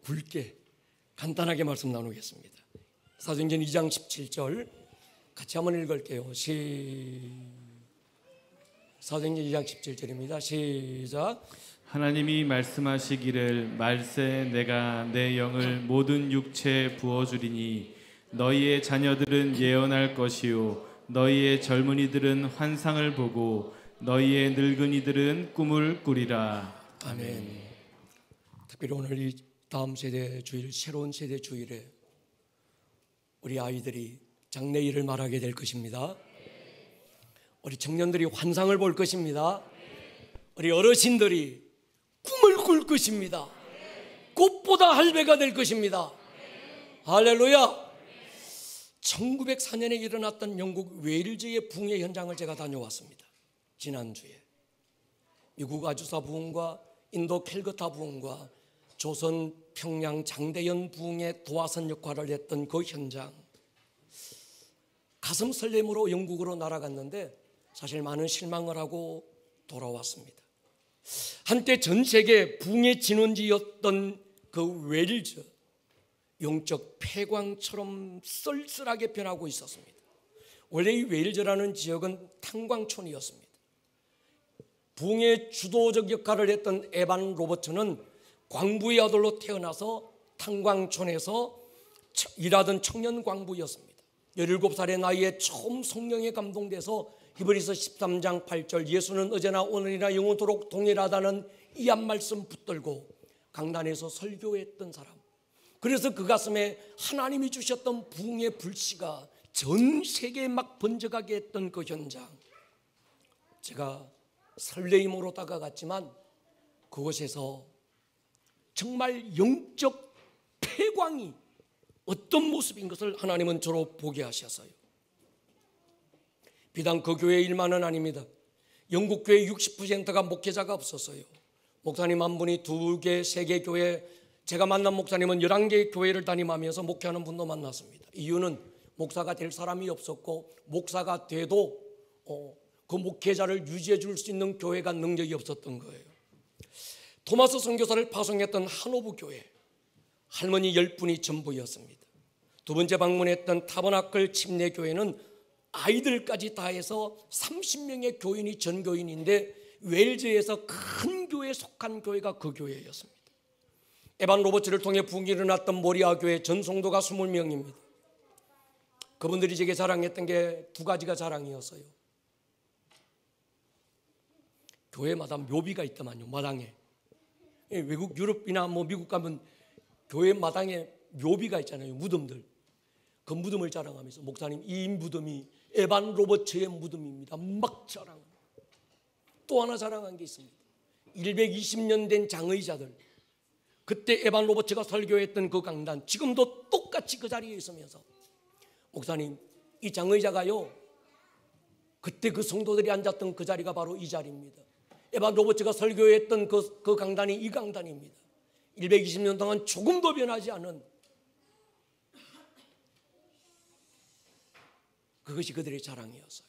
굵게 간단하게 말씀 나누겠습니다. 사도행전 2장 17절 같이 한번 읽을게요. 사도행전 2장 17절입니다. 시작. 하나님이 말씀하시기를 말세 내가 내 영을 모든 육체에 부어주리니 너희의 자녀들은 예언할 것이요 너희의 젊은이들은 환상을 보고 너희의 늙은이들은 꿈을 꾸리라. 아멘. 특별히 오늘 이 다음 세대 주일, 새로운 세대 주일에 우리 아이들이 장래일을 말하게 될 것입니다. 우리 청년들이 환상을 볼 것입니다. 우리 어르신들이 꿈을 꿀 것입니다. 꽃보다 할배가 될 것입니다. 할렐루야. 1904년에 일어났던 영국 웨일즈의 붕괴 현장을 제가 다녀왔습니다. 지난주에 미국 아주사 부흥과 인도 캘커타 부흥과 조선 평양 장대현 부흥의 도화선 역할을 했던 그 현장, 가슴 설렘으로 영국으로 날아갔는데 사실 많은 실망을 하고 돌아왔습니다. 한때 전 세계 부흥의 진원지였던 그 웨일즈, 영적 폐광처럼 쓸쓸하게 변하고 있었습니다. 원래 이 웨일즈라는 지역은 탄광촌이었습니다. 부흥의 주도적 역할을 했던 에반 로버츠는 광부의 아들로 태어나서 탄광촌에서 일하던 청년 광부였습니다. 17살의 나이에 처음 성령에 감동돼서 히브리서 13장 8절 예수는 어제나 오늘이나 영원토록 동일하다는 이 한 말씀 붙들고 강단에서 설교했던 사람. 그래서 그 가슴에 하나님이 주셨던 부흥의 불씨가 전 세계에 막 번져가게 했던 그 현장, 제가 설레임으로 다가갔지만 그곳에서 정말 영적 폐광이 어떤 모습인 것을 하나님은 저로 보게 하셨어요. 비단 그 교회의 일만은 아닙니다. 영국 교회 60%가 목회자가 없었어요. 목사님 한 분이 2개, 3개 교회, 제가 만난 목사님은 11개의 교회를 다니면서 목회하는 분도 만났습니다. 이유는 목사가 될 사람이 없었고 목사가 돼도 그 목회자를 유지해 줄 수 있는 교회가 능력이 없었던 거예요. 토마스 선교사를 파송했던 한오브 교회, 할머니 10분이 전부였습니다. 두 번째 방문했던 타버나클 침례교회는 아이들까지 다 해서 30명의 교인이 전교인인데 웨일즈에서 큰 교회에 속한 교회가 그 교회였습니다. 에반 로버츠를 통해 부흥이 일어났던 모리아 교회 전성도가 20명입니다. 그분들이 제게 자랑했던 게 2가지가 자랑이었어요. 교회마다 묘비가 있더만요. 마당에. 외국 유럽이나 미국 가면 교회 마당에 묘비가 있잖아요. 무덤들. 그 무덤을 자랑하면서 목사님 이 무덤이 에반 로버츠의 무덤입니다. 막 자랑합니다. 또 하나 자랑한 게 있습니다. 120년 된 장의자들, 그때 에반 로버츠가 설교했던 그 강단, 지금도 똑같이 그 자리에 있으면서 목사님 이 장의자가요, 그때 그 성도들이 앉았던 그 자리가 바로 이 자리입니다. 에반 로버츠가 설교했던 그 강단이 이 강단입니다. 120년 동안 조금도 변하지 않은, 그것이 그들의 자랑이었어요.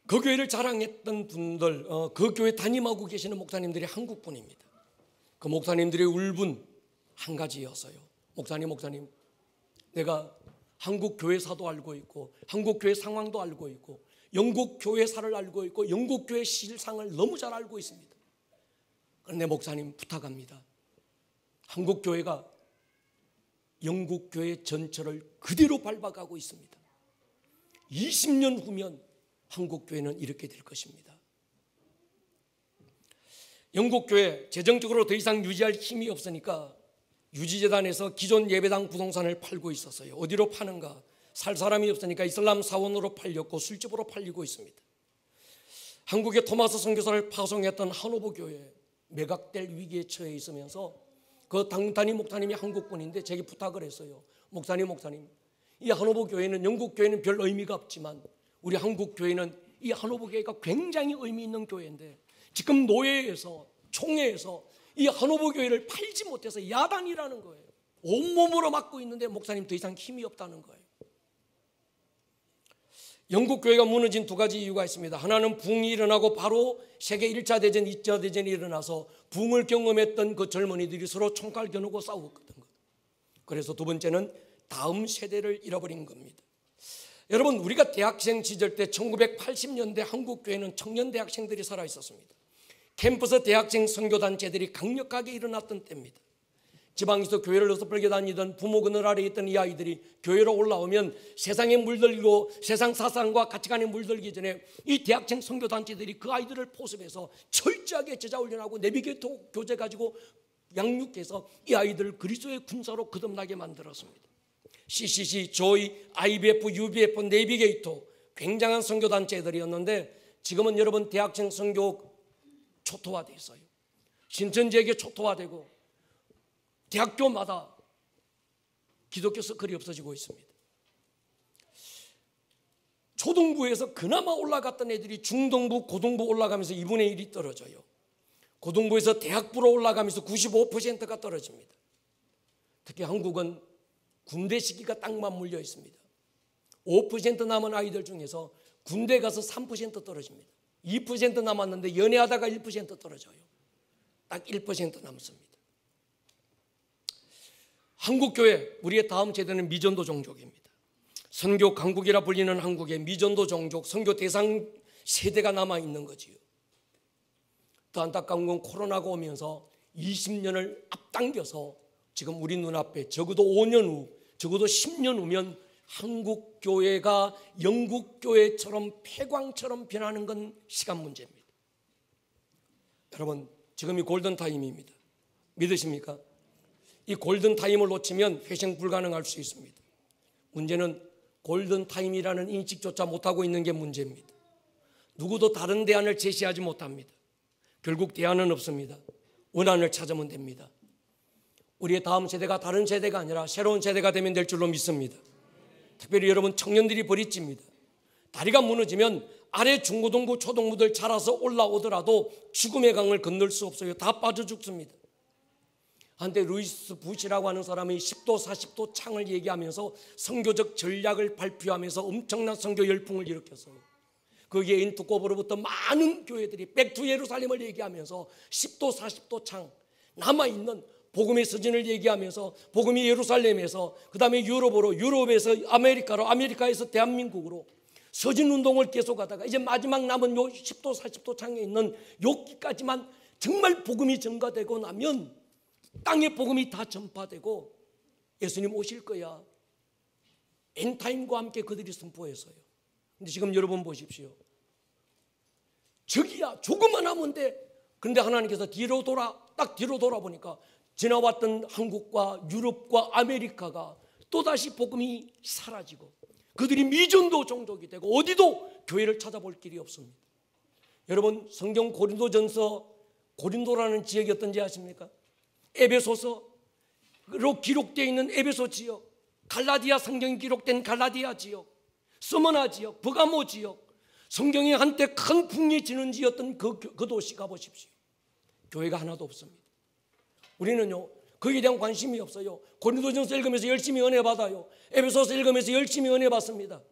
그 교회를 자랑했던 분들, 그 교회 담임하고 계시는 목사님들이 한국 분입니다. 그 목사님들의 울분 한 가지였어요. 목사님, 내가 한국 교회사도 알고 있고 한국 교회 상황도 알고 있고 영국 교회사를 알고 있고 영국 교회 실상을 너무 잘 알고 있습니다. 그런데 목사님 부탁합니다. 한국 교회가 영국 교회 전철을 그대로 밟아가고 있습니다. 20년 후면 한국 교회는 이렇게 될 것입니다. 영국 교회 재정적으로 더 이상 유지할 힘이 없으니까 유지재단에서 기존 예배당 부동산을 팔고 있었어요. 어디로 파는가? 살 사람이 없으니까 이슬람 사원으로 팔렸고 술집으로 팔리고 있습니다. 한국의 토마스 선교사를 파송했던 한오브 교회 매각될 위기에 처해 있으면서 그 담임 목사님이 한국분인데 제게 부탁을 했어요. 목사님, 이 한오브 교회는 영국 교회는 별 의미가 없지만 우리 한국 교회는 이 한오브 교회가 굉장히 의미 있는 교회인데 지금 노예에서 총회에서 이 한오브 교회를 팔지 못해서 야단이라는 거예요. 온몸으로 맞고 있는데 목사님 더 이상 힘이 없다는 거예요. 영국 교회가 무너진 두 가지 이유가 있습니다. 하나는 부흥이 일어나고 바로 세계 1차 대전, 2차 대전이 일어나서 부흥을 경험했던 그 젊은이들이 서로 총칼 겨누고 싸웠거든. 그래서 두 번째는 다음 세대를 잃어버린 겁니다. 여러분, 우리가 대학생 시절 때 1980년대 한국 교회는 청년 대학생들이 살아 있었습니다. 캠퍼스 대학생 선교단체들이 강력하게 일어났던 때입니다. 지방에서 교회를 어설프게 다니던 부모 그늘 아래에 있던 이 아이들이 교회로 올라오면 세상에 물들고 세상 사상과 가치관에 물들기 전에 이 대학생 선교단체들이 그 아이들을 포섭해서 철저하게 제자훈련하고 내비게이터 교재 가지고 양육해서 이 아이들을 그리스도의 군사로 거듭나게 만들었습니다. CCC, 조이, IBF, UBF, 내비게이터 굉장한 선교단체들이었는데 지금은 여러분 대학생 선교 초토화되어 있어요. 신천지에게 초토화되고 대학교마다 기독교 서클이 없어지고 있습니다. 초등부에서 그나마 올라갔던 애들이 중등부, 고등부 올라가면서 2분의 1이 떨어져요. 고등부에서 대학부로 올라가면서 95%가 떨어집니다. 특히 한국은 군대 시기가 딱 맞물려 있습니다. 5% 남은 아이들 중에서 군대 가서 3% 떨어집니다. 2% 남았는데 연애하다가 1% 떨어져요. 딱 1% 남습니다. 한국교회, 우리의 다음 세대는 미전도 종족입니다. 선교 강국이라 불리는 한국에 미전도 종족, 선교 대상 세대가 남아있는 거지요. 더 안타까운 건 코로나가 오면서 20년을 앞당겨서 지금 우리 눈앞에 적어도 5년 후, 적어도 10년 후면 한국 교회가 영국 교회처럼 폐광처럼 변하는 건 시간 문제입니다. 여러분, 지금이 골든타임입니다. 믿으십니까? 이 골든타임을 놓치면 회생 불가능할 수 있습니다. 문제는 골든타임이라는 인식조차 못하고 있는 게 문제입니다. 누구도 다른 대안을 제시하지 못합니다. 결국 대안은 없습니다. 원안을 찾으면 됩니다. 우리의 다음 세대가 다른 세대가 아니라 새로운 세대가 되면 될 줄로 믿습니다. 특별히 여러분 청년들이 버리집니다. 다리가 무너지면 아래 중고등부 초등부들 자라서 올라오더라도 죽음의 강을 건널 수 없어요. 다 빠져 죽습니다. 한때 루이스 부시라고 하는 사람이 10도 40도 창을 얘기하면서 선교적 전략을 발표하면서 엄청난 선교 열풍을 일으켰어요. 거기에 인투코브로부터 많은 교회들이 백투 예루살렘을 얘기하면서 10도 40도 창 남아있는 복음의 서진을 얘기하면서 복음이 예루살렘에서 그 다음에 유럽으로, 유럽에서 아메리카로, 아메리카에서 대한민국으로 서진운동을 계속하다가 이제 마지막 남은 요 10도 40도 창에 있는 여기까지만 정말 복음이 전가되고 나면 땅의 복음이 다 전파되고 예수님 오실 거야. 엔타임과 함께 그들이 선포했어요. 근데 지금 여러분 보십시오. 저기야 조금만 하면 돼. 그런데 하나님께서 딱 뒤로 돌아보니까 지나왔던 한국과 유럽과 아메리카가 또다시 복음이 사라지고 그들이 미전도 종족이 되고 어디도 교회를 찾아볼 길이 없습니다. 여러분 성경 고린도전서 고린도라는 지역이 어떤지 아십니까? 에베소서로 기록되어 있는 에베소 지역, 갈라디아 성경이 기록된 갈라디아 지역, 스무나 지역, 버가모 지역, 성경이 한때 큰 풍이 지는 지였던 그 도시 가보십시오. 교회가 하나도 없습니다. 우리는요 거기에 대한 관심이 없어요. 고린도전서 읽으면서 열심히 은혜 받아요. 에베소서 읽으면서 열심히 은혜 받습니다.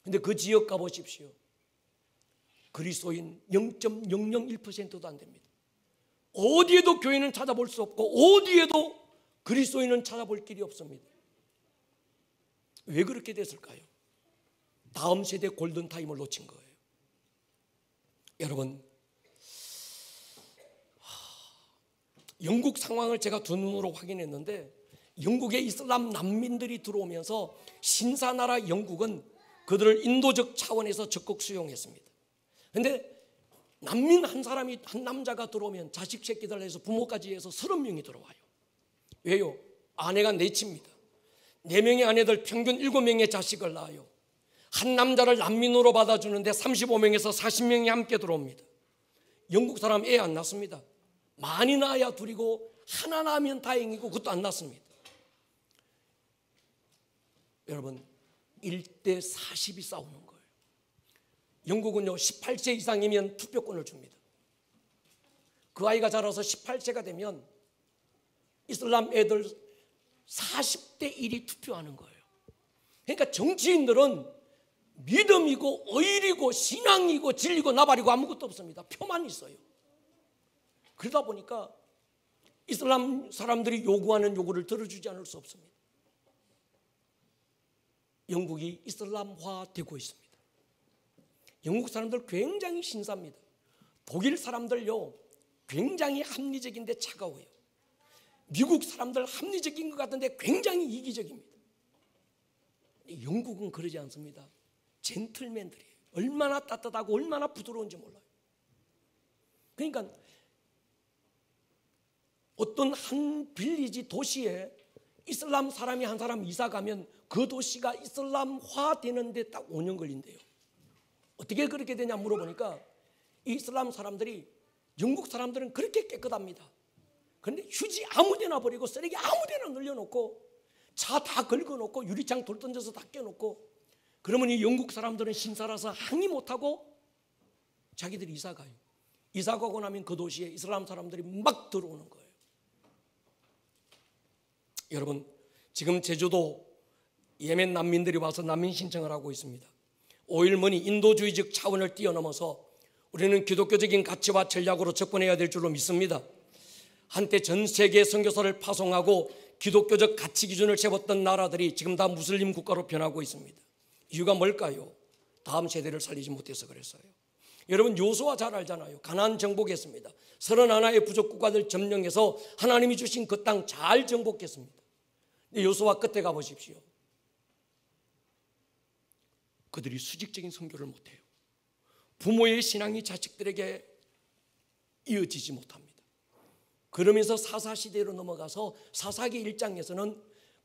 그런데 그 지역 가보십시오. 그리스도인 0.001%도 안 됩니다. 어디에도 교회는 찾아볼 수 없고 어디에도 그리스도인은 찾아볼 길이 없습니다. 왜 그렇게 됐을까요? 다음 세대 골든타임을 놓친 거예요. 여러분 영국 상황을 제가 두 눈으로 확인했는데 영국의 이슬람 난민들이 들어오면서 신사나라 영국은 그들을 인도적 차원에서 적극 수용했습니다. 그런데 난민 한 사람이 한 남자가 들어오면 자식 새끼들 해서 부모까지 해서 30명이 들어와요. 왜요? 아내가 내칩니다. 4명의 아내들 평균 7명의 자식을 낳아요. 한 남자를 난민으로 받아주는데 35명에서 40명이 함께 들어옵니다. 영국 사람 애 안 낳습니다. 많이 낳아야 둘이고 하나 낳으면 다행이고 그것도 안 낳습니다. 여러분 1대 40이 싸우는 거예요. 영국은요 18세 이상이면 투표권을 줍니다. 그 아이가 자라서 18세가 되면 이슬람 애들 40대 1이 투표하는 거예요. 그러니까 정치인들은 믿음이고 의리고 신앙이고 진리고 나발이고 아무것도 없습니다. 표만 있어요. 그러다 보니까 이슬람 사람들이 요구하는 요구를 들어주지 않을 수 없습니다. 영국이 이슬람화되고 있습니다. 영국 사람들 굉장히 신사입니다. 독일 사람들요 굉장히 합리적인데 차가워요. 미국 사람들 합리적인 것 같은데 굉장히 이기적입니다. 영국은 그러지 않습니다. 젠틀맨들이에요. 얼마나 따뜻하고 얼마나 부드러운지 몰라요. 그러니까 어떤 한 빌리지 도시에 이슬람 사람이 한 사람 이사 가면 그 도시가 이슬람화 되는데 딱 5년 걸린대요. 어떻게 그렇게 되냐 물어보니까 이 이슬람 사람들이 영국 사람들은 그렇게 깨끗합니다. 그런데 휴지 아무데나 버리고 쓰레기 아무데나 늘려놓고 차 다 긁어놓고 유리창 돌 던져서 다 깨놓고 그러면 이 영국 사람들은 신사라서 항의 못하고 자기들이 이사 가요. 이사 가고 나면 그 도시에 이슬람 사람들이 막 들어오는 거예요. 여러분 지금 제주도 예멘 난민들이 와서 난민 신청을 하고 있습니다. 오일머니 인도주의적 차원을 뛰어넘어서 우리는 기독교적인 가치와 전략으로 접근해야 될 줄로 믿습니다. 한때 전 세계 선교사를 파송하고 기독교적 가치 기준을 세웠던 나라들이 지금 다 무슬림 국가로 변하고 있습니다. 이유가 뭘까요? 다음 세대를 살리지 못해서 그랬어요. 여러분 여호수아 잘 알잖아요. 가나안 정복했습니다. 31의 부족 국가들 점령해서 하나님이 주신 그 땅 잘 정복했습니다. 근데 여호수아 끝에 가보십시오. 그들이 수직적인 선교를 못해요. 부모의 신앙이 자식들에게 이어지지 못합니다. 그러면서 사사시대로 넘어가서 사사기 1장에서는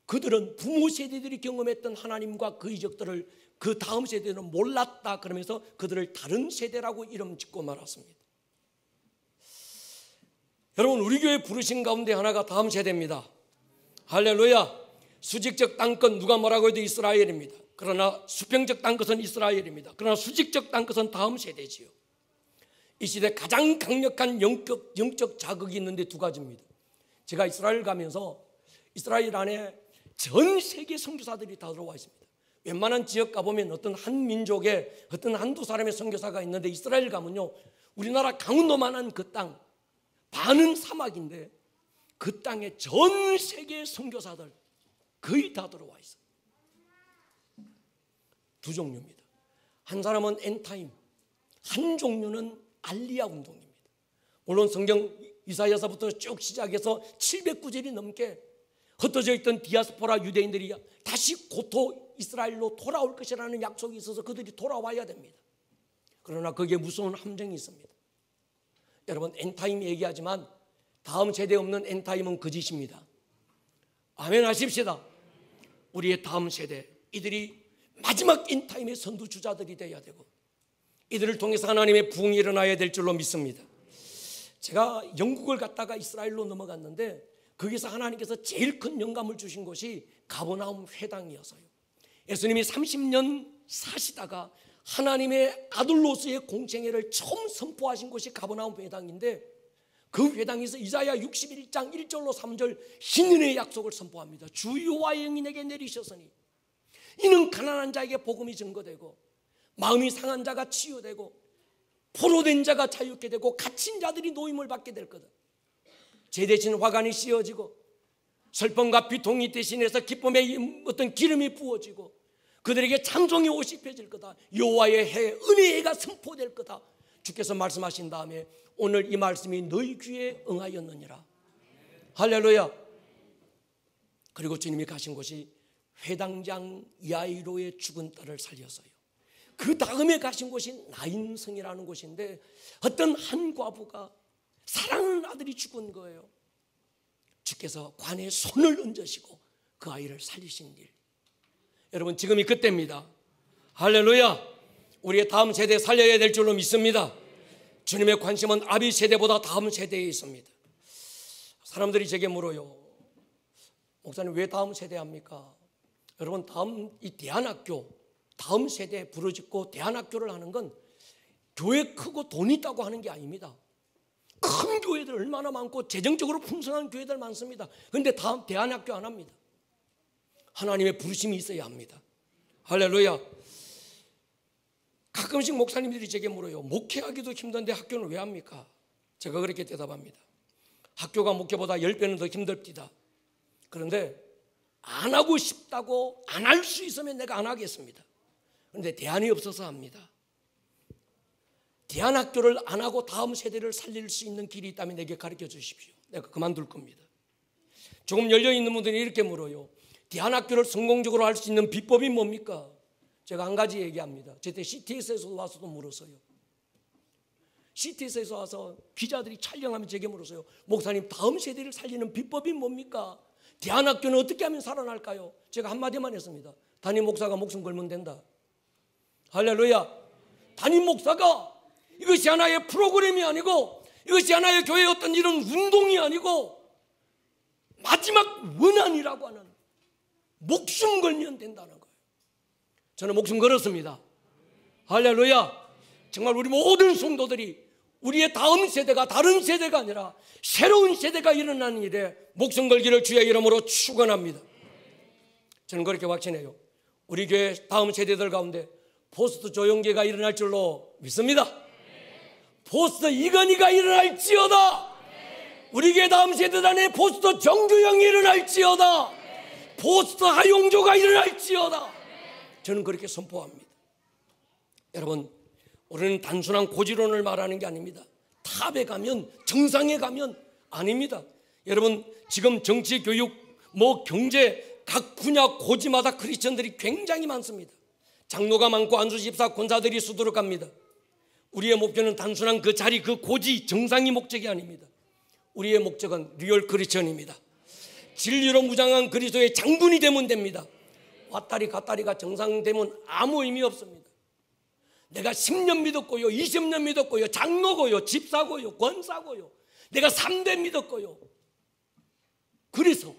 그들은 부모 세대들이 경험했던 하나님과 그 이적들을 그 다음 세대는 몰랐다 그러면서 그들을 다른 세대라고 이름 짓고 말았습니다. 여러분 우리 교회 부르신 가운데 하나가 다음 세대입니다. 할렐루야. 수직적 땅끝 누가 뭐라고 해도 이스라엘입니다. 그러나 수평적 땅끝은 이스라엘입니다. 그러나 수직적 땅끝은 다음 세대지요. 이 시대 가장 강력한 영적 자극이 있는데 두 가지입니다. 제가 이스라엘 가면서 이스라엘 안에 전 세계 선교사들이 다 들어와 있습니다. 웬만한 지역 가보면 어떤 한 민족의 어떤 한두 사람의 선교사가 있는데 이스라엘 가면요 우리나라 강원도만한 그 땅 반은 사막인데 그 땅에 전 세계 선교사들 거의 다 들어와 있어요. 두 종류입니다. 한 사람은 엔타임, 한 종류는 알리야 운동입니다. 물론 성경 이사야서부터 쭉 시작해서 709절이 넘게 흩어져 있던 디아스포라 유대인들이 다시 고토 이스라엘로 돌아올 것이라는 약속이 있어서 그들이 돌아와야 됩니다. 그러나 거기에 무서운 함정이 있습니다. 여러분 엔타임 얘기하지만 다음 세대 없는 엔타임은 거짓입니다. 아멘 하십시다. 우리의 다음 세대 이들이 마지막 엔타임의 선두주자들이 되어야 되고 이들을 통해서 하나님의 부흥이 일어나야 될 줄로 믿습니다. 제가 영국을 갔다가 이스라엘로 넘어갔는데 거기서 하나님께서 제일 큰 영감을 주신 곳이 가버나움 회당이어서요. 예수님이 30년 사시다가 하나님의 아들로서의 공생애를 처음 선포하신 곳이 가버나움 회당인데 그 회당에서 이사야 61장 1절로 3절 신인의 약속을 선포합니다. 주 여호와의 영이 내게 내리셨으니 이는 가난한 자에게 복음이 증거되고 마음이 상한 자가 치유되고 포로된 자가 자유케 되고 갇힌 자들이 노임을 받게 될 거다. 제 대신 화관이 씌어지고 슬픔과 비통이 대신해서 기쁨의 어떤 기름이 부어지고 그들에게 찬송의 옷이 펴질 거다. 여호와의 해 은혜의 해가 선포될 거다. 주께서 말씀하신 다음에 오늘 이 말씀이 너희 귀에 응하였느니라. 할렐루야. 그리고 주님이 가신 곳이 회당장 야이로의 죽은 딸을 살렸어요. 그 다음에 가신 곳이 나인성이라는 곳인데 어떤 한 과부가 사랑하는 아들이 죽은 거예요. 주께서 관에 손을 얹으시고 그 아이를 살리신 일. 여러분 지금이 그때입니다. 할렐루야. 우리의 다음 세대 살려야 될 줄로 믿습니다. 주님의 관심은 아비 세대보다 다음 세대에 있습니다. 사람들이 제게 물어요. 목사님 왜 다음 세대 합니까? 여러분 다음 이 대안학교 다음 세대에 부르짖고 대안학교를 하는 건 교회 크고 돈 있다고 하는 게 아닙니다. 큰 교회들 얼마나 많고 재정적으로 풍성한 교회들 많습니다. 그런데 다음 대안학교 안 합니다. 하나님의 부르심이 있어야 합니다. 할렐루야. 가끔씩 목사님들이 제게 물어요. 목회하기도 힘든데 학교는 왜 합니까? 제가 그렇게 대답합니다. 학교가 목회보다 10배는 더 힘듭니다. 그런데 안 하고 싶다고 안 할 수 있으면 내가 안 하겠습니다. 그런데 대안이 없어서 합니다. 대안학교를 안 하고 다음 세대를 살릴 수 있는 길이 있다면 내게 가르쳐 주십시오. 내가 그만둘 겁니다. 조금 열려있는 분들이 이렇게 물어요. 대안학교를 성공적으로 할 수 있는 비법이 뭡니까? 제가 한 가지 얘기합니다. 저때 CTS에서 와서도 물었어요. CTS에서 와서 기자들이 촬영하면 제게 물었어요. 목사님, 다음 세대를 살리는 비법이 뭡니까? 대안학교는 어떻게 하면 살아날까요? 제가 한마디만 했습니다. 담임 목사가 목숨 걸면 된다. 할렐루야. 담임 목사가 이것이 하나의 프로그램이 아니고, 이것이 하나의 교회의 어떤 이런 운동이 아니고, 마지막 원한이라고 하는 목숨 걸면 된다는 거예요. 저는 목숨 걸었습니다. 할렐루야. 정말 우리 모든 성도들이 우리의 다음 세대가 다른 세대가 아니라 새로운 세대가 일어나는 일에 목숨 걸기를 주의 이름으로 축원합니다. 저는 그렇게 확신해요. 우리 교회 다음 세대들 가운데 포스트 조용계가 일어날 줄로 믿습니다. 포스트 이건희가 일어날지어다. 우리 교회 다음 세대 안에 포스트 정주영이 일어날지어다. 포스트 하용조가 일어날지어다. 저는 그렇게 선포합니다. 여러분, 우리는 단순한 고지론을 말하는 게 아닙니다. 탑에 가면, 정상에 가면 아닙니다. 여러분, 지금 정치, 교육, 경제 각 분야 고지마다 크리스천들이 굉장히 많습니다. 장로가 많고 안수집사, 권사들이 수두룩합니다. 우리의 목표는 단순한 그 자리, 그 고지, 정상이 목적이 아닙니다. 우리의 목적은 리얼 크리스천입니다. 진리로 무장한 그리스도의 장군이 되면 됩니다. 왔다리 갔다리가 정상되면 아무 의미 없습니다. 내가 10년 믿었고요, 20년 믿었고요, 장로고요, 집사고요, 권사고요, 내가 3대 믿었고요. 그래서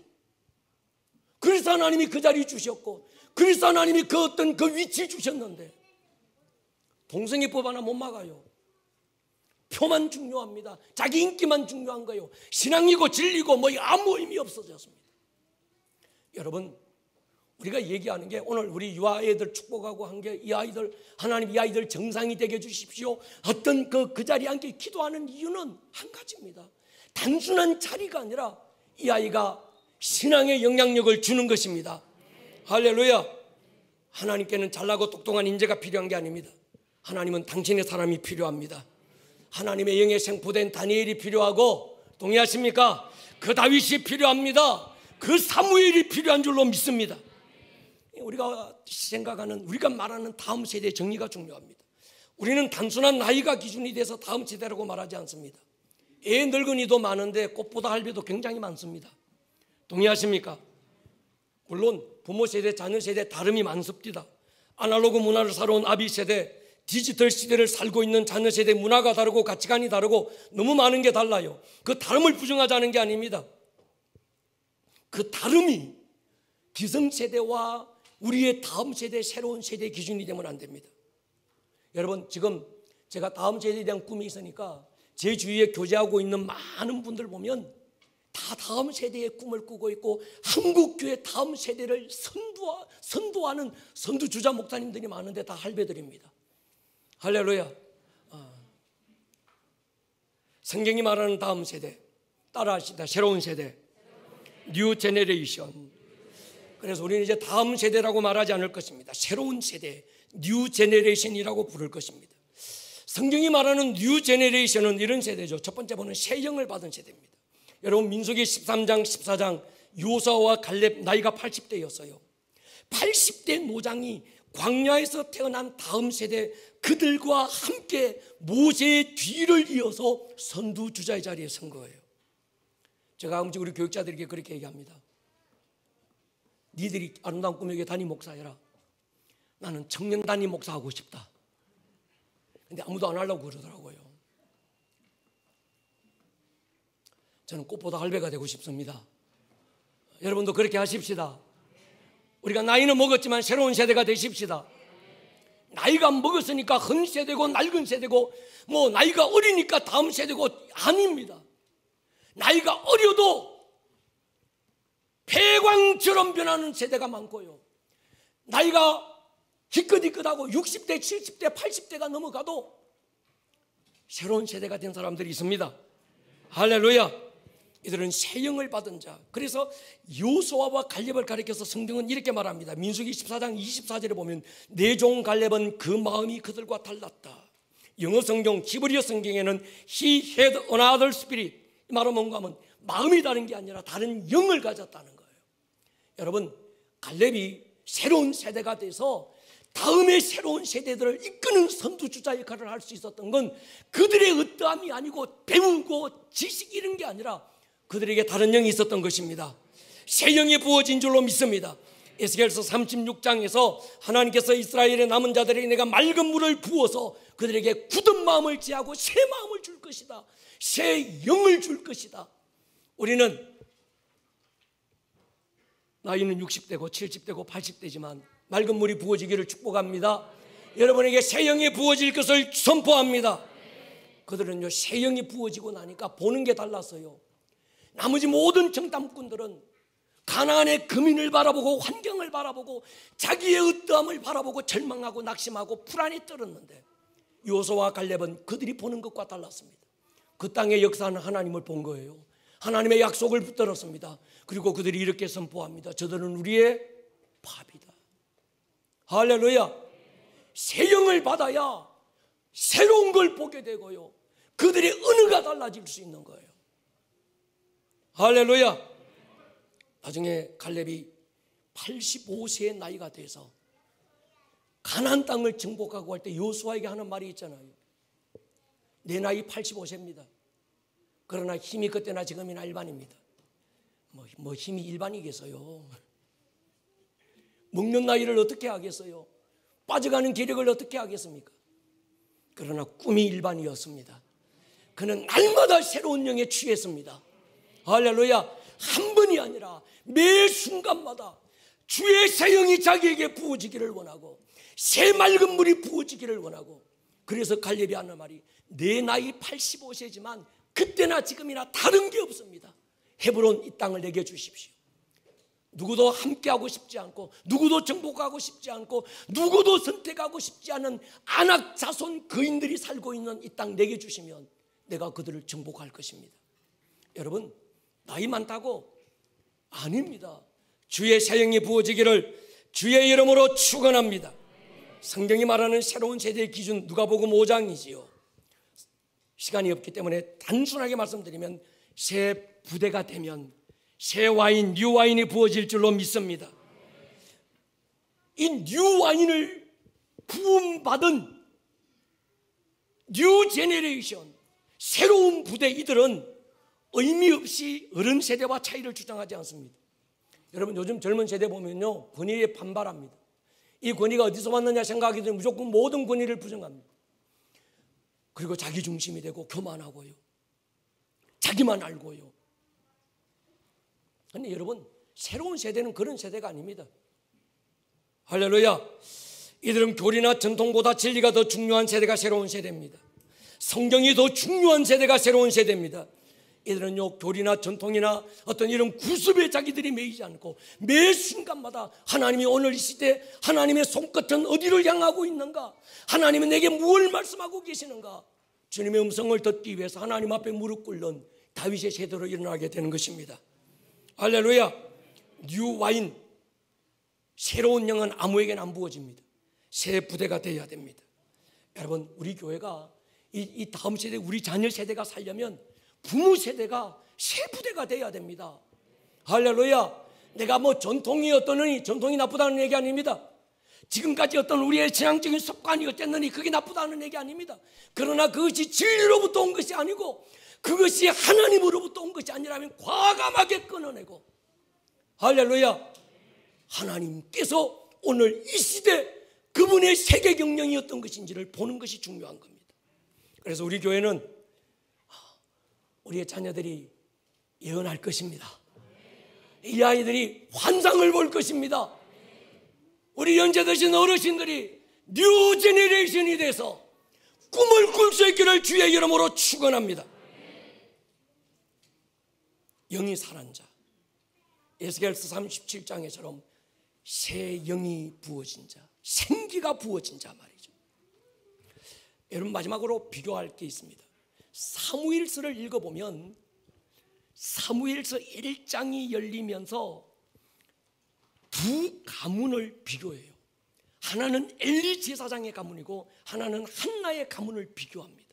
하나님이 그 자리 주셨고, 그래서 하나님이 그 어떤 그 위치 주셨는데 동성애법 하나 못 막아요. 표만 중요합니다. 자기 인기만 중요한 거예요. 신앙이고 진리고 아무 의미 없어졌습니다. 여러분, 우리가 얘기하는 게 오늘 우리 유아애들 축복하고 한 게 이 아이들, 하나님 이 아이들 정상이 되게 해주십시오. 어떤 그 자리에 함께 기도하는 이유는 한 가지입니다. 단순한 자리가 아니라 이 아이가 신앙의 영향력을 주는 것입니다. 할렐루야. 하나님께는 잘나고 똑똑한 인재가 필요한 게 아닙니다. 하나님은 당신의 사람이 필요합니다. 하나님의 영에 생포된 다니엘이 필요하고, 동의하십니까? 그 다윗이 필요합니다. 그 사무엘이 필요한 줄로 믿습니다. 우리가 생각하는, 우리가 말하는 다음 세대의 정리가 중요합니다. 우리는 단순한 나이가 기준이 돼서 다음 세대라고 말하지 않습니다. 애 늙은이도 많은데 꽃보다 할배도 굉장히 많습니다. 동의하십니까? 물론 부모 세대, 자녀 세대 다름이 많습니다. 아날로그 문화를 살아온 아비 세대, 디지털 시대를 살고 있는 자녀 세대 문화가 다르고 가치관이 다르고 너무 많은 게 달라요. 그 다름을 부정하자는 게 아닙니다. 그 다름이 기성세대와 우리의 다음 세대, 새로운 세대의 기준이 되면 안 됩니다. 여러분, 지금 제가 다음 세대에 대한 꿈이 있으니까 제 주위에 교제하고 있는 많은 분들 보면 다 다음 세대의 꿈을 꾸고 있고, 한국교회 다음 세대를 선도하는 선두주자 목사님들이 많은데 다 할배들입니다. 할렐루야. 성경이 말하는 다음 세대, 따라하시다, 새로운 세대, 뉴 제네레이션. 그래서 우리는 이제 다음 세대라고 말하지 않을 것입니다. 새로운 세대, 뉴 제네레이션이라고 부를 것입니다. 성경이 말하는 뉴 제네레이션은 이런 세대죠. 첫 번째 보는 새 영을 받은 세대입니다. 여러분, 민수기 13장 14장 요사와 갈렙 나이가 80대였어요 80대 노장이 광야에서 태어난 다음 세대, 그들과 함께 모세의 뒤를 이어서 선두주자의 자리에 선 거예요. 제가 가끔씩 우리 교육자들에게 그렇게 얘기합니다. 니들이 아름다운 꿈에게 담임 목사해라. 나는 청년 담임 목사 하고 싶다. 근데 아무도 안 하려고 그러더라고요. 저는 꽃보다 할배가 되고 싶습니다. 여러분도 그렇게 하십시다. 우리가 나이는 먹었지만 새로운 세대가 되십시다. 나이가 먹었으니까 한 세대고 낡은 세대고 나이가 어리니까 다음 세대고 아닙니다. 나이가 어려도 폐광처럼 변하는 세대가 많고요, 나이가 희끗희끗하고 60대, 70대, 80대가 넘어가도 새로운 세대가 된 사람들이 있습니다. 할렐루야. 이들은 새 영을 받은 자. 그래서 여호수아와 갈렙을 가리켜서 성경은 이렇게 말합니다. 민수기 14장 24절에 보면 내 종 갈렙은 그 마음이 그들과 달랐다. 영어 성경 히브리어 성경에는 He had another spirit. 이 말은 뭔가 하면 마음이 다른 게 아니라 다른 영을 가졌다는 거예요. 여러분, 갈렙이 새로운 세대가 돼서 다음의 새로운 세대들을 이끄는 선두주자 역할을 할 수 있었던 건 그들의 어떠함이 아니고 배우고 지식 이런 게 아니라 그들에게 다른 영이 있었던 것입니다. 새 영이 부어진 줄로 믿습니다. 에스겔서 36장에서 하나님께서 이스라엘의 남은 자들에게 내가 맑은 물을 부어서 그들에게 굳은 마음을 제하고 새 마음을 줄 것이다. 새 영을 줄 것이다. 우리는 나이는 60대고 70대고 80대지만 맑은 물이 부어지기를 축복합니다. 여러분에게 새 영이 부어질 것을 선포합니다. 그들은요, 새 영이 부어지고 나니까 보는 게 달랐어요. 나머지 모든 정탐꾼들은 가나안의 거민을 바라보고 환경을 바라보고 자기의 어떠함을 바라보고 절망하고 낙심하고 불안에 떨었는데 여호수아와 갈렙은 그들이 보는 것과 달랐습니다. 그 땅의 역사는 하나님을 본 거예요. 하나님의 약속을 붙들었습니다. 그리고 그들이 이렇게 선포합니다. 저들은 우리의 밥이다. 할렐루야. 새 영을 받아야 새로운 걸 보게 되고요, 그들의 은혜가 달라질 수 있는 거예요. 할렐루야. 나중에 갈렙이 85세의 나이가 돼서 가나안 땅을 정복하고 할 때 여호수아에게 하는 말이 있잖아요. 내 나이 85세입니다. 그러나 힘이 그때나 지금이나 일반입니다. 뭐 힘이 일반이겠어요. 먹는 나이를 어떻게 하겠어요? 빠져가는 기력을 어떻게 하겠습니까? 그러나 꿈이 일반이었습니다. 그는 날마다 새로운 영에 취했습니다. 할렐루야. 한 번이 아니라 매 순간마다 주의 새 영이 자기에게 부어지기를 원하고 새 맑은 물이 부어지기를 원하고, 그래서 갈렙이 하는 말이 내 나이 85세지만 그때나 지금이나 다른 게 없습니다. 헤브론 이 땅을 내게 주십시오. 누구도 함께하고 싶지 않고 누구도 정복하고 싶지 않고 누구도 선택하고 싶지 않은 안악 자손 거인들이 살고 있는 이 땅 내게 주시면 내가 그들을 정복할 것입니다. 여러분, 나이 많다고? 아닙니다. 주의 새 영이 부어지기를 주의 이름으로 축원합니다. 성경이 말하는 새로운 세대의 기준 누가복음 5장이지요. 시간이 없기 때문에 단순하게 말씀드리면 새 부대가 되면 새 와인, 뉴 와인이 부어질 줄로 믿습니다. 이 뉴 와인을 부음받은 뉴 제네레이션, 새로운 부대, 이들은 의미 없이 어른 세대와 차이를 주장하지 않습니다. 여러분, 요즘 젊은 세대 보면요, 권위에 반발합니다. 이 권위가 어디서 왔느냐 생각하기 전에 무조건 모든 권위를 부정합니다. 그리고 자기 중심이 되고 교만하고요, 자기만 알고요. 그런데 여러분, 새로운 세대는 그런 세대가 아닙니다. 할렐루야. 이들은 교리나 전통보다 진리가 더 중요한 세대가 새로운 세대입니다. 성경이 더 중요한 세대가 새로운 세대입니다. 이들은요, 교리나 전통이나 어떤 이런 구습에 자기들이 매이지 않고 매 순간마다 하나님이 오늘 이 시대 하나님의 손끝은 어디를 향하고 있는가, 하나님은 내게 무엇을 말씀하고 계시는가, 주님의 음성을 듣기 위해서 하나님 앞에 무릎 꿇는 다윗의 세대로 일어나게 되는 것입니다. 할렐루야. 뉴 와인, 새로운 영은 아무에게나 안 부어집니다. 새 부대가 되어야 됩니다. 여러분, 우리 교회가 이 다음 세대, 우리 자녀 세대가 살려면 부모 세대가 새 부대가 되어야 됩니다. 할렐루야. 내가 뭐 전통이 어떠느니, 전통이 나쁘다는 얘기 아닙니다. 지금까지 어떤 우리의 신앙적인 습관이 어땠느니 그게 나쁘다는 얘기 아닙니다. 그러나 그것이 진리로부터 온 것이 아니고 그것이 하나님으로부터 온 것이 아니라면 과감하게 끊어내고, 할렐루야, 하나님께서 오늘 이 시대 그분의 세계 경영이 어떤 것인지를 보는 것이 중요한 겁니다. 그래서 우리 교회는 우리의 자녀들이 예언할 것입니다. 이 아이들이 환상을 볼 것입니다. 우리 연세 드신 어르신들이 뉴 제너레이션이 돼서 꿈을 꿀 수 있기를 주의 이름으로 축원합니다. 영이 살한 자, 에스겔서 37장에처럼 새 영이 부어진 자, 생기가 부어진 자 말이죠. 여러분, 마지막으로 비교할 게 있습니다. 사무엘서를 읽어보면 사무엘서 1장이 열리면서 두 가문을 비교해요. 하나는 엘리 제사장의 가문이고 하나는 한나의 가문을 비교합니다.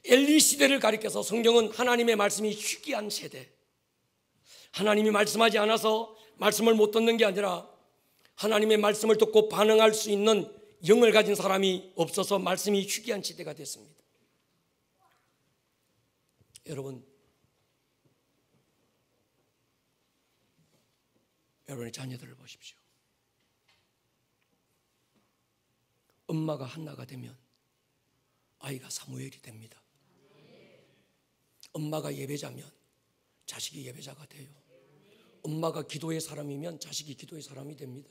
엘리 시대를 가리켜서 성경은 하나님의 말씀이 희귀한 세대, 하나님이 말씀하지 않아서 말씀을 못 듣는 게 아니라 하나님의 말씀을 듣고 반응할 수 있는 영을 가진 사람이 없어서 말씀이 희귀한 시대가 됐습니다. 여러분, 여러분의 자녀들을 보십시오. 엄마가 한나가 되면 아이가 사무엘이 됩니다. 엄마가 예배자면 자식이 예배자가 돼요. 엄마가 기도의 사람이면 자식이 기도의 사람이 됩니다.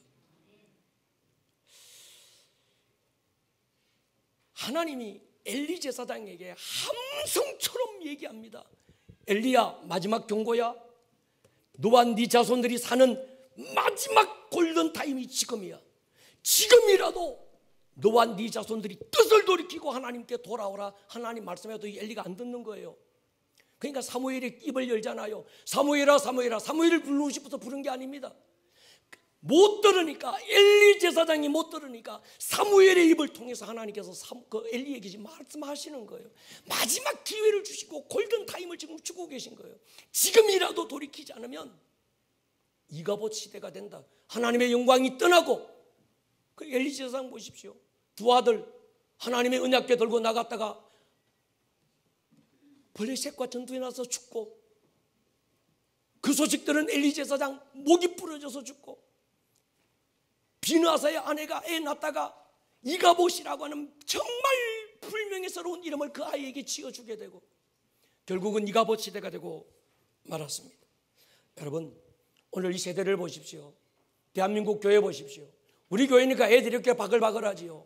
하나님이 엘리 제사장에게 함성처럼 얘기합니다. 엘리야, 마지막 경고야. 너와 네 자손들이 사는 마지막 골든타임이 지금이야. 지금이라도 너와 네 자손들이 뜻을 돌이키고 하나님께 돌아오라. 하나님 말씀해도 엘리가 안 듣는 거예요. 그러니까 사무엘이 입을 열잖아요. 사무엘아, 사무엘아. 사무엘을 부르고 싶어서 부른 게 아닙니다. 못 들으니까, 엘리 제사장이 못 들으니까 사무엘의 입을 통해서 하나님께서 그 엘리에게 지금 말씀하시는 거예요. 마지막 기회를 주시고 골든타임을 지금 주고 계신 거예요. 지금이라도 돌이키지 않으면 이가봇 시대가 된다. 하나님의 영광이 떠나고. 그 엘리 제사장 보십시오. 두 아들 하나님의 언약궤 들고 나갔다가 블레셋과 전투에 나서 죽고, 그 소식 들은 엘리 제사장 목이 부러져서 죽고, 비느하사의 아내가 애 낳다가 이가봇이라고 하는 정말 불명예스러운 이름을 그 아이에게 지어주게 되고 결국은 이가봇 시대가 되고 말았습니다. 여러분, 오늘 이 세대를 보십시오. 대한민국 교회 보십시오. 우리 교회니까 애들이 이렇게 바글바글하지요.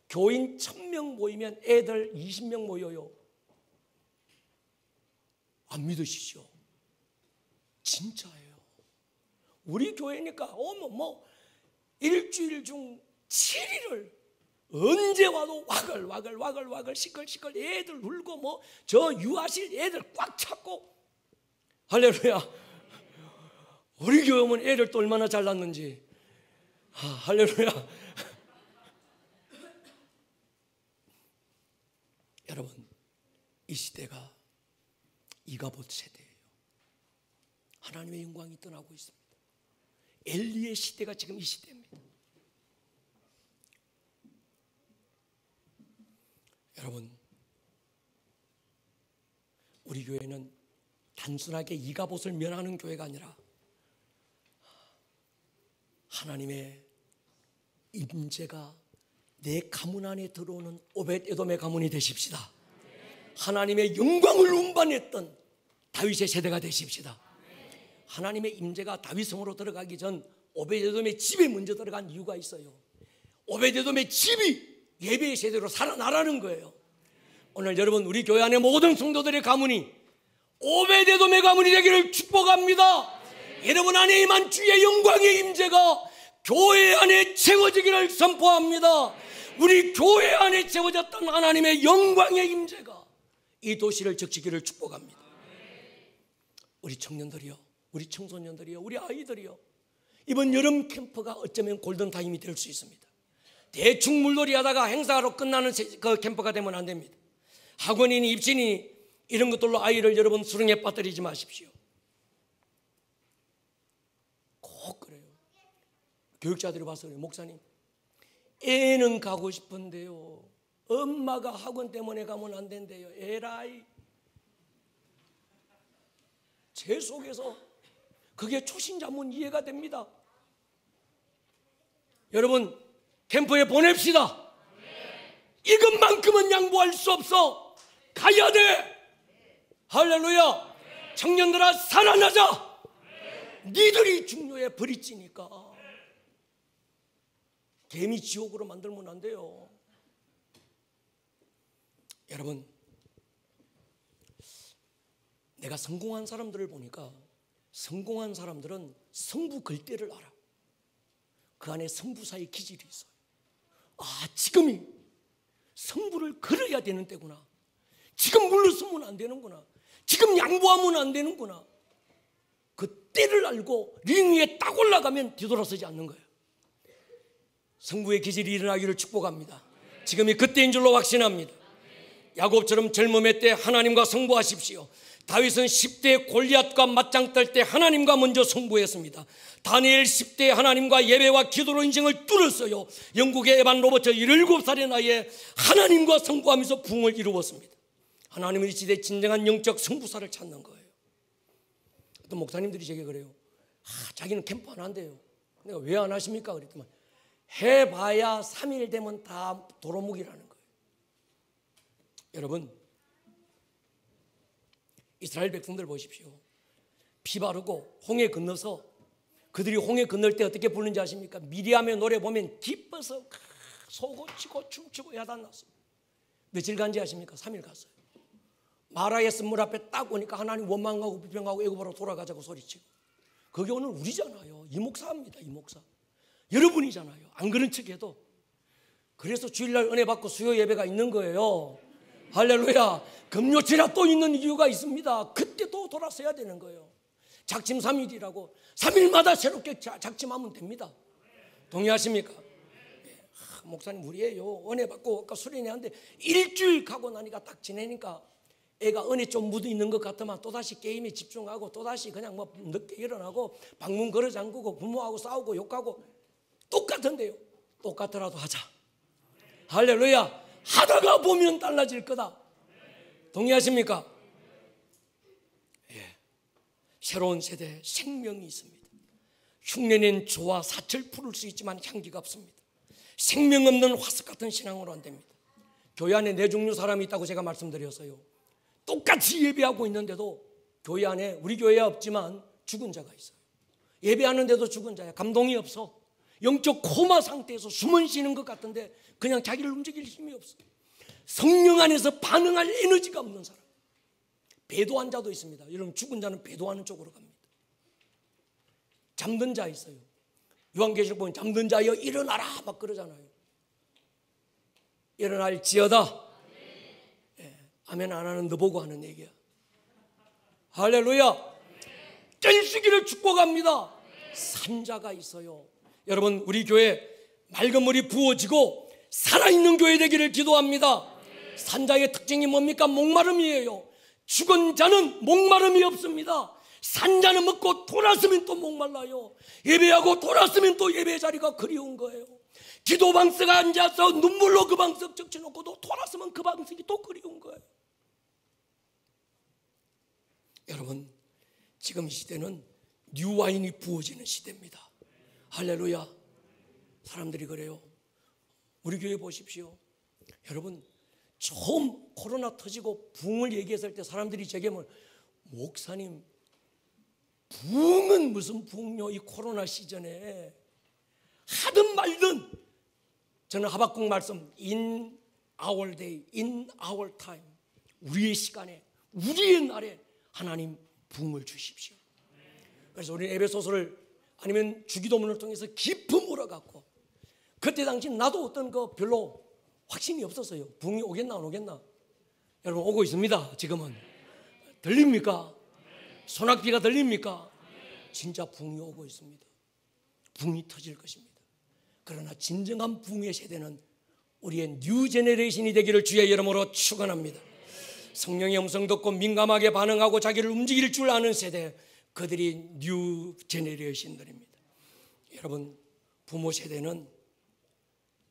교인 1000명 모이면 애들 20명 모여요. 안 믿으시죠? 진짜예요. 우리 교회니까 일주일 중 7일을 언제 와도 와글 시끌시끌 애들 울고 저 유아실 애들 꽉 찼고. 할렐루야. 우리 교회 오면 애들 또 얼마나 잘났는지. 할렐루야. 여러분, 이 시대가 이가봇 세대예요. 하나님의 영광이 떠나고 있습니다. 엘리의 시대가 지금 이 시대입니다. 여러분, 우리 교회는 단순하게 이가봇을 면하는 교회가 아니라 하나님의 임재가 내 가문 안에 들어오는 오벳에돔의 가문이 되십시다. 하나님의 영광을 운반했던 다윗의 세대가 되십시다. 하나님의 임재가 다윗성으로 들어가기 전 오벳에돔의 집에 먼저 들어간 이유가 있어요. 오벳에돔의 집이 예배의 세대로 살아나라는 거예요. 오늘 여러분, 우리 교회 안에 모든 성도들의 가문이 오벳에돔의 가문이 되기를 축복합니다. 여러분 안에 임한 주의 영광의 임재가 교회 안에 채워지기를 선포합니다. 우리 교회 안에 채워졌던 하나님의 영광의 임재가 이 도시를 적시기를 축복합니다. 우리 청년들이요, 우리 청소년들이요, 우리 아이들이요, 이번 여름 캠프가 어쩌면 골든타임이 될 수 있습니다. 대충 물놀이 하다가 행사로 끝나는 그 캠프가 되면 안 됩니다. 학원이니 입시니 이런 것들로 아이를 여러분 수렁에 빠뜨리지 마십시오. 꼭 그래요. 교육자들이 봐서 그래요. 목사님, 애는 가고 싶은데요, 엄마가 학원 때문에 가면 안 된대요. 에라이. 제 속에서 그게 초신자문 이해가 됩니다. 여러분, 캠프에 보냅시다. 이것만큼은 양보할 수 없어. 가야 돼. 할렐루야. 청년들아, 살아나자. 니들이 중요해. 버리지니까. 개미 지옥으로 만들면 안 돼요. 여러분, 내가 성공한 사람들을 보니까 성공한 사람들은 성부 글 때를 알아. 그 그 안에 성부사의 기질이 있어요. 지금이 성부를 걸어야 되는 때구나. 지금 물러서면 안 되는구나. 지금 양보하면 안 되는구나. 그 때를 알고 링 위에 딱 올라가면 뒤돌아서지 않는 거예요. 성부의 기질이 일어나기를 축복합니다. 지금이 그때인 줄로 확신합니다. 야곱처럼 젊음의 때 하나님과 승부하십시오. 다윗은 10대 골리앗과 맞짱 뜰 때 하나님과 먼저 승부했습니다. 다니엘 10대 하나님과 예배와 기도로 인생을 뚫었어요. 영국의 에반 로버트 17살의 나이에 하나님과 승부하면서 부흥을 이루었습니다. 하나님은 이 시대에 진정한 영적 승부사를 찾는 거예요. 어떤 목사님들이 제게 그래요. 자기는 캠프 안 한대요. 내가 왜 안 하십니까? 그랬더니 해봐야 3일 되면 다 도루묵이라는 거예요. 여러분, 이스라엘 백성들 보십시오. 피 바르고 홍해 건너서 그들이 홍해 건널 때 어떻게 부르는지 아십니까? 미리암의 노래 보면 기뻐서 소고치고 춤추고 야단났어요. 며칠 간지 아십니까? 3일 갔어요. 마라의 쓴물 앞에 딱 오니까 하나님 원망하고 불평하고 애굽으로 돌아가자고 소리치고. 그게 오늘 우리잖아요. 이 목사입니다. 이 목사. 여러분이잖아요. 안 그런 척해도. 그래서 주일날 은혜 받고 수요 예배가 있는 거예요. 할렐루야. 금요일이라 또 있는 이유가 있습니다. 그때 또 돌아서야 되는 거예요. 작심 3일이라고 3일마다 새롭게 작심하면 됩니다. 동의하십니까? 목사님 우리예요. 은혜 받고 아까 수련회 하는데 일주일 가고 나니까 딱 지내니까 애가 은혜 좀 묻어 있는 것 같으면 또다시 게임에 집중하고 또다시 그냥 뭐 늦게 일어나고 방문 걸어 잠그고 부모하고 싸우고 욕하고 똑같은데요. 똑같더라도 하자. 할렐루야. 하다가 보면 달라질 거다. 동의하십니까? 예. 새로운 세대에 생명이 있습니다. 흉내낸 조와 사철 풀을 수 있지만 향기가 없습니다. 생명 없는 화석 같은 신앙으로 안 됩니다. 교회 안에 네 종류 사람이 있다고 제가 말씀드렸어요. 똑같이 예배하고 있는데도 교회 안에 우리 교회에 없지만 죽은 자가 있어요. 예배하는데도 죽은 자야. 감동이 없어. 영적 코마 상태에서 숨은 쉬는 것 같은데 그냥 자기를 움직일 힘이 없어. 성령 안에서 반응할 에너지가 없는 사람. 배도한 자도 있습니다. 여러분 죽은 자는 배도하는 쪽으로 갑니다. 잠든 자 있어요. 요한계시록 보면 잠든 자여 일어나라 막 그러잖아요. 일어날지어다. 예, 아멘 안 하는 너 보고 하는 얘기야. 할렐루야. 뗄수기를 축복합니다. 산자가 있어요. 여러분 우리 교회 맑은 물이 부어지고 살아있는 교회 되기를 기도합니다. 산자의 특징이 뭡니까? 목마름이에요. 죽은 자는 목마름이 없습니다. 산자는 먹고 돌았으면 또 목말라요. 예배하고 돌았으면 또 예배 자리가 그리운 거예요. 기도 방석에 앉아서 눈물로 그 방석 적셔놓고도 돌았으면 그 방석이 또 그리운 거예요. 여러분 지금 이 시대는 뉴와인이 부어지는 시대입니다. 할렐루야. 사람들이 그래요. 우리 교회 보십시오. 여러분 처음 코로나 터지고 부흥을 얘기했을 때 사람들이 제게 목사님 부흥은 무슨 부흥요? 이 코로나 시즌에 하든 말든 저는 하박국 말씀 In our day, in our time 우리의 시간에 우리의 날에 하나님 부흥을 주십시오. 그래서 우리 에베소서를 아니면 주기도문을 통해서 깊이 물어갖고 그때 당시 나도 어떤 거 별로 확신이 없었어요. 부흥이 오겠나 안 오겠나. 여러분 오고 있습니다. 지금은 들립니까? 소낙비가 들립니까? 진짜 부흥이 오고 있습니다. 부흥이 터질 것입니다. 그러나 진정한 부흥의 세대는 우리의 뉴 제너레이션이 되기를 주의 이름으로 축원합니다. 성령의 음성 듣고 민감하게 반응하고 자기를 움직일 줄 아는 세대, 그들이 뉴 제너레이션들입니다. 여러분 부모 세대는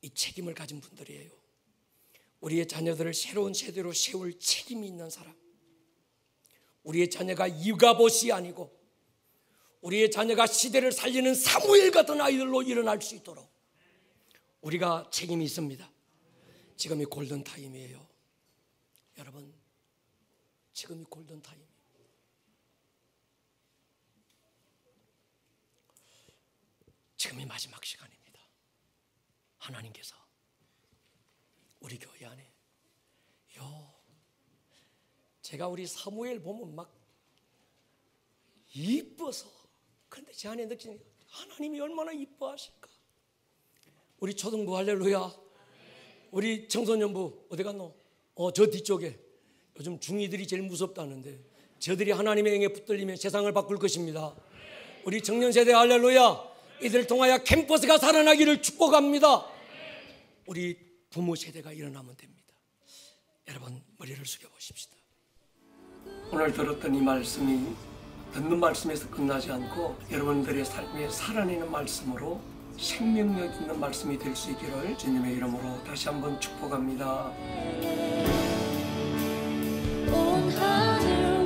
이 책임을 가진 분들이에요. 우리의 자녀들을 새로운 세대로 세울 책임이 있는 사람. 우리의 자녀가 이가봇이 아니고 우리의 자녀가 시대를 살리는 사무엘 같은 아이들로 일어날 수 있도록 우리가 책임이 있습니다. 지금이 골든타임이에요. 여러분 지금이 골든타임이에요. 지금이 마지막 시간입니다. 하나님께서 우리 교회 안에 제가 우리 사무엘 보면 막 이뻐서, 그런데 제 안에 느끼는 하나님이 얼마나 이뻐하실까. 우리 초등부 할렐루야. 우리 청소년부 어디 갔노? 저 뒤쪽에 요즘 중2들이 제일 무섭다는데 저들이 하나님의 영에 붙들리면 세상을 바꿀 것입니다. 우리 청년세대 할렐루야. 이들을 통하여 캠퍼스가 살아나기를 축복합니다. 우리 부모 세대가 일어나면 됩니다. 여러분 머리를 숙여보십시다. 오늘 들었던 이 말씀이 듣는 말씀에서 끝나지 않고 여러분들의 삶에 살아내는 말씀으로 생명력 있는 말씀이 될 수 있기를 주님의 이름으로 다시 한번 축복합니다. 온 하늘